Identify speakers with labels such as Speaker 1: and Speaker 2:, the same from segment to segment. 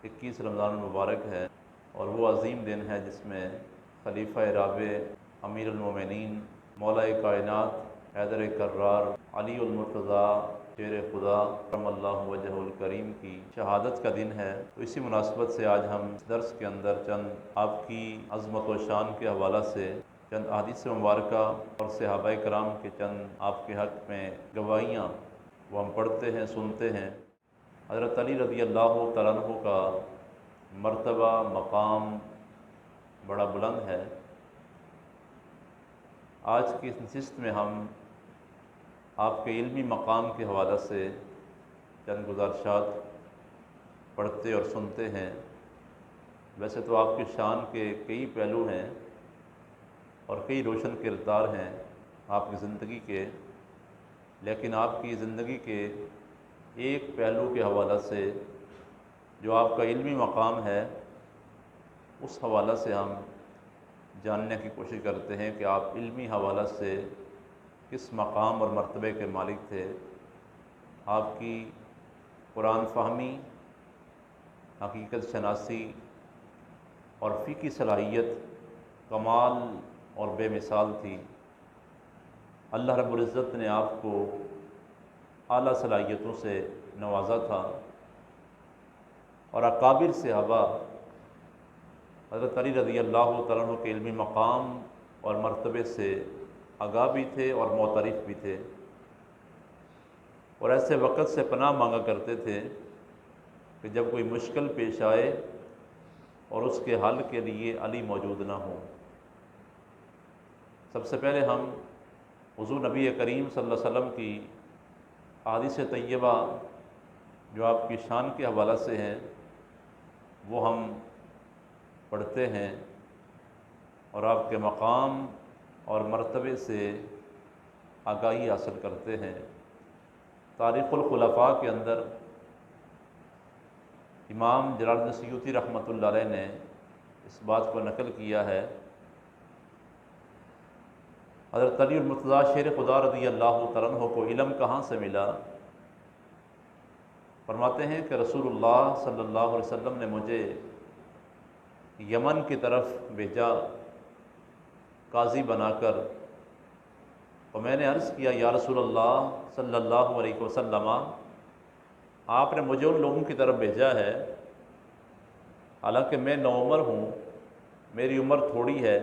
Speaker 1: 21 رمضان المبارک ہے، اور وہ عظیم دن ہے جس میں خلیفہ رابع، امیر المومنین، مولا کائنات حیدر کرار، علی المرتضیٰ شیر خدا کرم اللہ وجہ الکریم کی شہادت کا دن ہے۔ تو اسی مناسبت سے آج ہم اس درس کے اندر چند آپ کی عظمت و شان کے حوالہ سے چند احادیث مبارکہ اور صحابہ کرام کے چند آپ کے حق میں گواہیاں وہ ہم پڑھتے ہیں، سنتے ہیں۔ حضرت علی رضی اللہ تعالیٰ عنہ کا مرتبہ، مقام بڑا بلند ہے۔ آج کی اس نشست میں ہم آپ کے علمی مقام کے حوالہ سے چند گزارشات پڑھتے اور سنتے ہیں۔ ویسے تو آپ کی شان کے کئی پہلو ہیں اور کئی روشن کردار ہیں آپ کی زندگی کے، لیکن آپ کی زندگی کے ایک پہلو کے حوالہ سے جو آپ کا علمی مقام ہے، اس حوالہ سے ہم جاننے کی کوشش کرتے ہیں کہ آپ علمی حوالہ سے کس مقام اور مرتبے کے مالک تھے۔ آپ کی قرآن فہمی، حقیقت شناسی اور فقہی صلاحیت کمال اور بے مثال تھی۔ اللہ رب العزت نے آپ کو اعلیٰ صلاحیتوں سے نوازا تھا، اور اکابر صحابہ حضرت علی رضی اللہ تعالیٰ عنہ کے علمی مقام اور مرتبے سے آگاہ بھی تھے اور معترف بھی تھے، اور ایسے وقت سے پناہ مانگا کرتے تھے کہ جب کوئی مشکل پیش آئے اور اس کے حل کے لیے علی موجود نہ ہوں۔ سب سے پہلے ہم حضور نبی کریم صلی اللہ علیہ وسلم کی احادیث طیبہ جو آپ کی شان کے حوالہ سے ہیں وہ ہم پڑھتے ہیں، اور آپ کے مقام اور مرتبے سے آگاہی حاصل کرتے ہیں۔ تاریخ الخلفاء کے اندر امام جلال الدین سیوطی رحمۃ اللہ علیہ نے اس بات کو نقل کیا ہے۔ حضرت علی المرتضیٰ شیر خدا رضی اللہ تعالیٰ عنہ کو علم کہاں سے ملا؟ فرماتے ہیں کہ رسول اللہ صلی اللہ علیہ وسلم نے مجھے یمن کی طرف بھیجا قاضی بنا کر، اور میں نے عرض کیا یا رسول اللہ صلی اللہ علیہ وسلم، آپ نے مجھے ان لوگوں کی طرف بھیجا ہے، حالانکہ میں نوعمر ہوں، میری عمر تھوڑی ہے،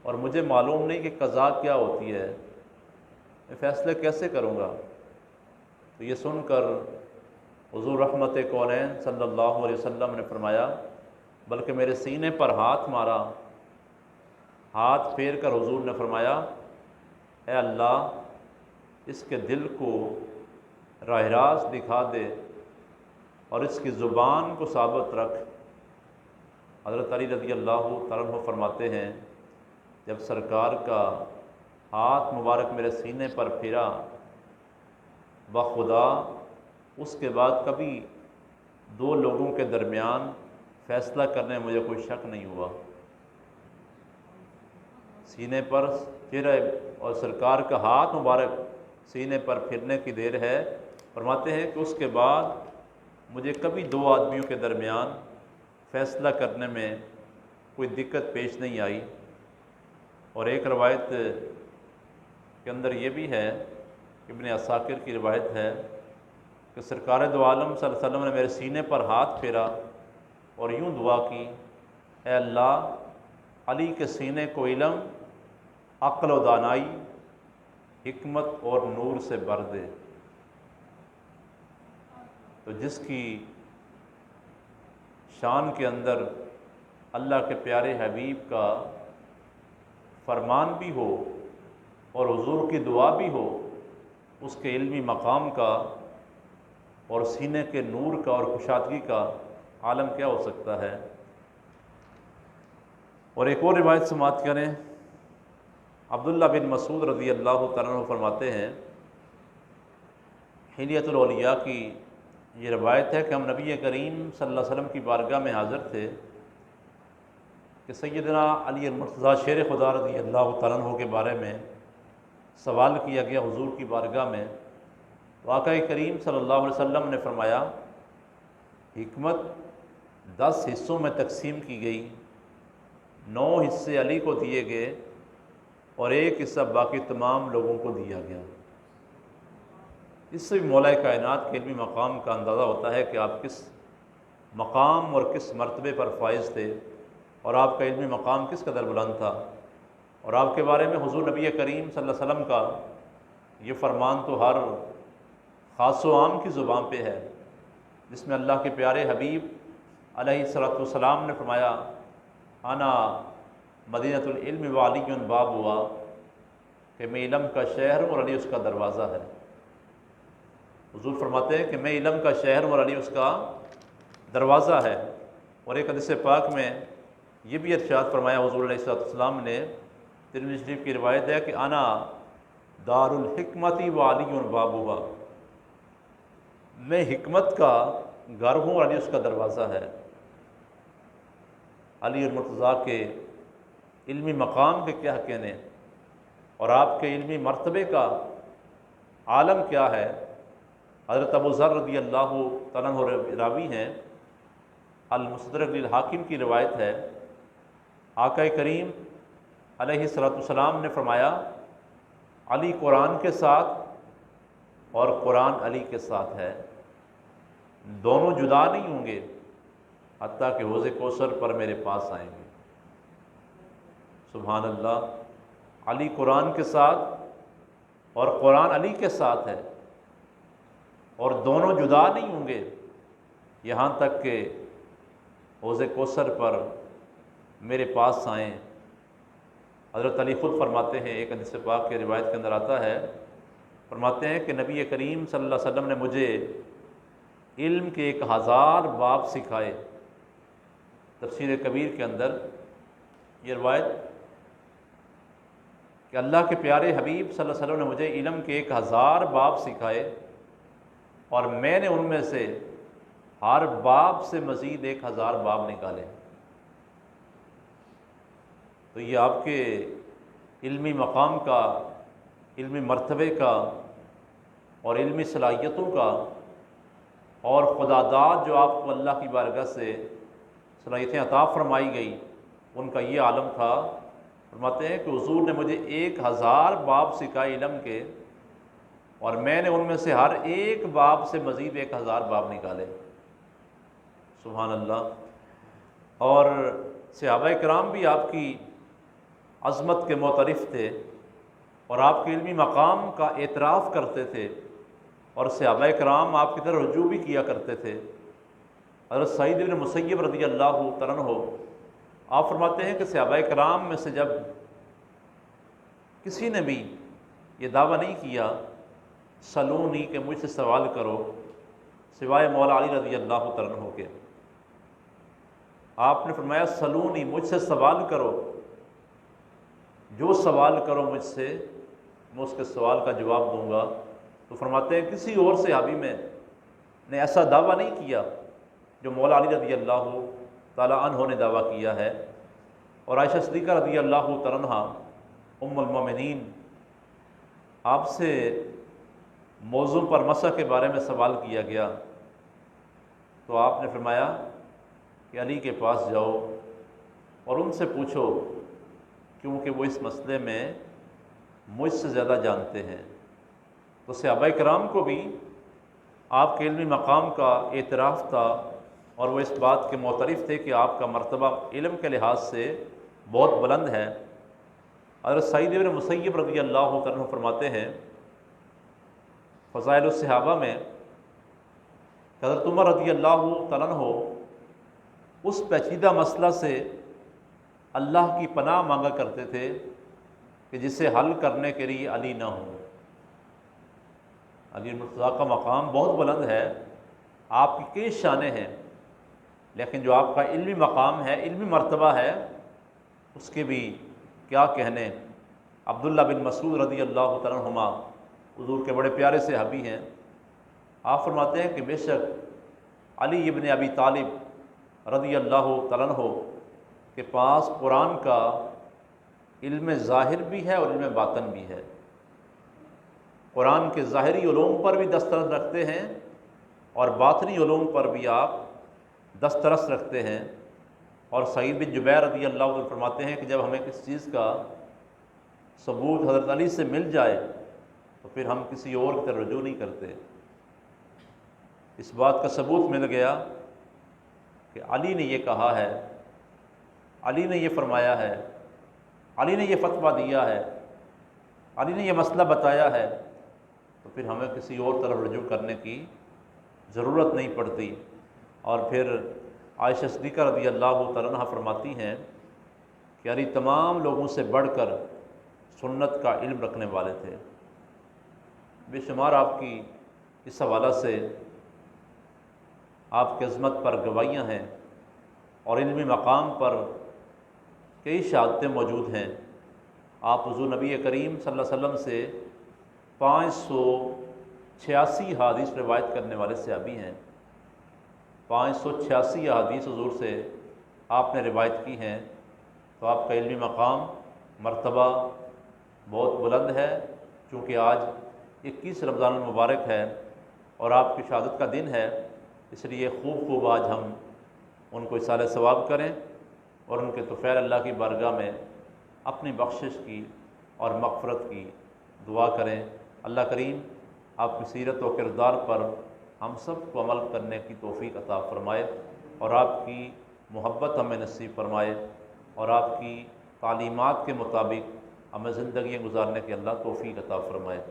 Speaker 1: اور مجھے معلوم نہیں کہ قضا کیا ہوتی ہے، میں فیصلے کیسے کروں گا؟ تو یہ سن کر حضور رحمت کونین صلی اللہ علیہ وسلم نے فرمایا، بلکہ میرے سینے پر ہاتھ مارا، ہاتھ پھیر کر حضور نے فرمایا، اے اللہ اس کے دل کو راہ راست دکھا دے اور اس کی زبان کو ثابت رکھ۔ حضرت علی رضی اللہ تعالیٰ عنہ فرماتے ہیں جب سرکار کا ہاتھ مبارک میرے سینے پر پھرا، بخدا اس کے بعد کبھی دو لوگوں کے درمیان فیصلہ کرنے میں مجھے کوئی شک نہیں ہوا۔ سینے پر چہرہ اور سرکار کا ہاتھ مبارک سینے پر پھرنے کی دیر ہے، فرماتے ہیں کہ اس کے بعد مجھے کبھی دو آدمیوں کے درمیان فیصلہ کرنے میں کوئی دقت پیش نہیں آئی۔ اور ایک روایت کے اندر یہ بھی ہے، ابن عساکر کی روایت ہے کہ سرکار دو عالم صلی اللہ علیہ وسلم نے میرے سینے پر ہاتھ پھیرا اور یوں دعا کی، اے اللہ علی کے سینے کو علم، عقل و دانائی، حکمت اور نور سے بھر دے۔ تو جس کی شان کے اندر اللہ کے پیارے حبیب کا فرمان بھی ہو اور حضور کی دعا بھی ہو، اس کے علمی مقام کا اور سینے کے نور کا اور کشادگی کا عالم کیا ہو سکتا ہے۔ اور ایک اور روایت سماعت کریں، عبداللہ بن مسعود رضی اللہ تعالیٰ عنہ فرماتے ہیں، حلیۃ الاولیاء کی یہ روایت ہے کہ ہم نبی کریم صلی اللہ علیہ وسلم کی بارگاہ میں حاضر تھے کہ سیدنا علی المرتضیٰ شیر خدا رضی اللہ تعالیٰ عنہ کے بارے میں سوال کیا گیا حضور کی بارگاہ میں۔ آقا کریم صلی اللہ علیہ وسلم نے فرمایا، حکمت 10 حصوں میں تقسیم کی گئی، 9 حصے علی کو دیے گئے اور 1 حصہ باقی تمام لوگوں کو دیا گیا۔ اس سے بھی مولا کائنات کے علمی مقام کا اندازہ ہوتا ہے کہ آپ کس مقام اور کس مرتبے پر فائز تھے، اور آپ کا علمی مقام کس قدر بلند تھا۔ اور آپ کے بارے میں حضور نبی کریم صلی اللہ علیہ وسلم کا یہ فرمان تو ہر خاص و عام کی زبان پہ ہے، جس میں اللہ کے پیارے حبیب علیہ الصلوۃ والسلام نے فرمایا، انا مدینۃ العلم وعلی باب ہوا، کہ میں علم کا شہر ہوں اور علی اس کا دروازہ ہے۔ حضور فرماتے ہیں کہ میں علم کا شہر ہوں اور علی اس کا دروازہ ہے۔ اور ایک حدیث پاک میں یہ بھی ارشاد فرمایا حضور علیہ الصلوۃ والسلام نے، ترمذی شریف کی روایت ہے کہ انا دار الحکمت وعلی بابها، میں حکمت کا گھر ہوں اور علی اس کا دروازہ ہے۔ علی المرتضیٰ کے علمی مقام کے کیا کہنے، اور آپ کے علمی مرتبے کا عالم کیا ہے۔ حضرت ابو ذر رضی اللہ تعالیٰ عنہ راوی ہیں، المستدرک للحاکم کی روایت ہے، آقا کریم علیہ الصلوۃ والسلام نے فرمایا، علی قرآن کے ساتھ اور قرآن علی کے ساتھ ہے، دونوں جدا نہیں ہوں گے حتیٰ کہ حوض کوثر پر میرے پاس آئیں گے۔ سبحان اللہ، علی قرآن کے ساتھ اور قرآن علی کے ساتھ ہے، اور دونوں جدا نہیں ہوں گے یہاں تک کہ حوض کوثر پر میرے پاس آئیں۔ حضرت علی خود فرماتے ہیں، ایک حدیث پاک کے روایت کے اندر آتا ہے، فرماتے ہیں کہ نبی کریم صلی اللہ علیہ وسلم نے مجھے علم کے 1000 باب سکھائے۔ تفسیر کبیر کے اندر یہ روایت کہ اللہ کے پیارے حبیب صلی اللہ علیہ وسلم نے مجھے علم کے 1000 باب سکھائے، اور میں نے ان میں سے ہر باب سے مزید 1000 باب نکالے۔ تو یہ آپ کے علمی مقام کا، علمی مرتبے کا اور علمی صلاحیتوں کا اور خدا داد جو آپ کو اللہ کی بارگاہ سے صلاحیتیں عطا فرمائی گئی، ان کا یہ عالم تھا۔ فرماتے ہیں کہ حضور نے مجھے 1000 باب سکھائے علم کے، اور میں نے ان میں سے ہر ایک باب سے مزید 1000 باب نکالے۔ سبحان اللہ۔ اور صحابہ کرام بھی آپ کی عظمت کے معترف تھے اور آپ کے علمی مقام کا اعتراف کرتے تھے، اور صحابہ کرام آپ کی طرف رجوع بھی کیا کرتے تھے۔ حضرت سعید بن مسیب رضی اللہ تعالیٰ عنہ آپ فرماتے ہیں کہ صحابہ کرام میں سے جب کسی نے بھی یہ دعویٰ نہیں کیا سلونی کہ مجھ سے سوال کرو، سوائے مولا علی رضی اللہ تعالیٰ عنہ کے، آپ نے فرمایا سلونی، مجھ سے سوال کرو، جو سوال کرو مجھ سے میں اس کے سوال کا جواب دوں گا۔ تو فرماتے ہیں کسی اور صحابی میں نے ایسا دعویٰ نہیں کیا جو مولا علی رضی اللہ تعالیٰ عنہ نے دعویٰ کیا ہے۔ اور عائشہ صدیقہ رضی اللہ تعالیٰ عنہ ام المومنین، آپ سے موضوع پر مسح کے بارے میں سوال کیا گیا، تو آپ نے فرمایا کہ علی کے پاس جاؤ اور ان سے پوچھو، کیونکہ وہ اس مسئلے میں مجھ سے زیادہ جانتے ہیں۔ تو صحابہ کرام کو بھی آپ کے علمی مقام کا اعتراف تھا، اور وہ اس بات کے معترف تھے کہ آپ کا مرتبہ علم کے لحاظ سے بہت بلند ہے۔ حضرت سعید بن مسیب رضی اللہ تعالیٰ عنہ فرماتے ہیں فضائل الصحابہ میں کہ حضرت عمر رضی اللہ تعالیٰ عنہ اس پیچیدہ مسئلہ سے اللہ کی پناہ مانگا کرتے تھے کہ جسے حل کرنے کے لیے علی نہ ہو۔ علی المرتضیٰ کا مقام بہت بلند ہے، آپ کی کئی شانیں ہیں، لیکن جو آپ کا علمی مقام ہے، علمی مرتبہ ہے، اس کے بھی کیا کہنے۔ عبداللہ بن مسعود رضی اللہ تعالیٰ عنہما حضور کے بڑے پیارے صحابی ہیں، آپ فرماتے ہیں کہ بے شک علی ابن ابی طالب رضی اللہ تعالیٰ عنہ کے پاس قرآن کا علم ظاہر بھی ہے اور علم باطن بھی ہے۔ قرآن کے ظاہری علوم پر بھی دسترس رکھتے ہیں اور باطنی علوم پر بھی آپ دسترس رکھتے ہیں۔ اور سعید بن جبیر رضی اللہ عنہ فرماتے ہیں کہ جب ہمیں کسی چیز کا ثبوت حضرت علی سے مل جائے تو پھر ہم کسی اور کی طرف رجوع نہیں کرتے۔ اس بات کا ثبوت مل گیا کہ علی نے یہ کہا ہے، علی نے یہ فرمایا ہے، علی نے یہ فتویٰ دیا ہے، علی نے یہ مسئلہ بتایا ہے، تو پھر ہمیں کسی اور طرف رجوع کرنے کی ضرورت نہیں پڑتی۔ اور پھر عائشہ صدیقہ رضی اللہ تعالیٰ عنہا فرماتی ہیں کہ علی تمام لوگوں سے بڑھ کر سنت کا علم رکھنے والے تھے۔ بے شمار آپ کی اس حوالہ سے آپ کی عظمت پر گواہیاں ہیں اور علمی مقام پر کئی شہادتیں موجود ہیں۔ آپ حضور نبی کریم صلی اللہ علیہ وسلم سے 586 حدیث روایت کرنے والے صحابی ہیں۔ 586 احادیث حضور سے آپ نے روایت کی ہیں، تو آپ کا علمی مقام مرتبہ بہت بلند ہے۔ چونکہ آج 21 رمضان المبارک ہے اور آپ کی شہادت کا دن ہے، اس لیے خوب آج ہم ان کو اصالہ ثواب کریں اور ان کے طفیل اللہ کی بارگاہ میں اپنی بخشش کی اور مغفرت کی دعا کریں۔ اللہ کریم آپ کی سیرت و کردار پر ہم سب کو عمل کرنے کی توفیق عطا فرمائے اور آپ کی محبت ہمیں نصیب فرمائے اور آپ کی تعلیمات کے مطابق ہمیں زندگیاں گزارنے کی اللہ توفیق عطا فرمائے۔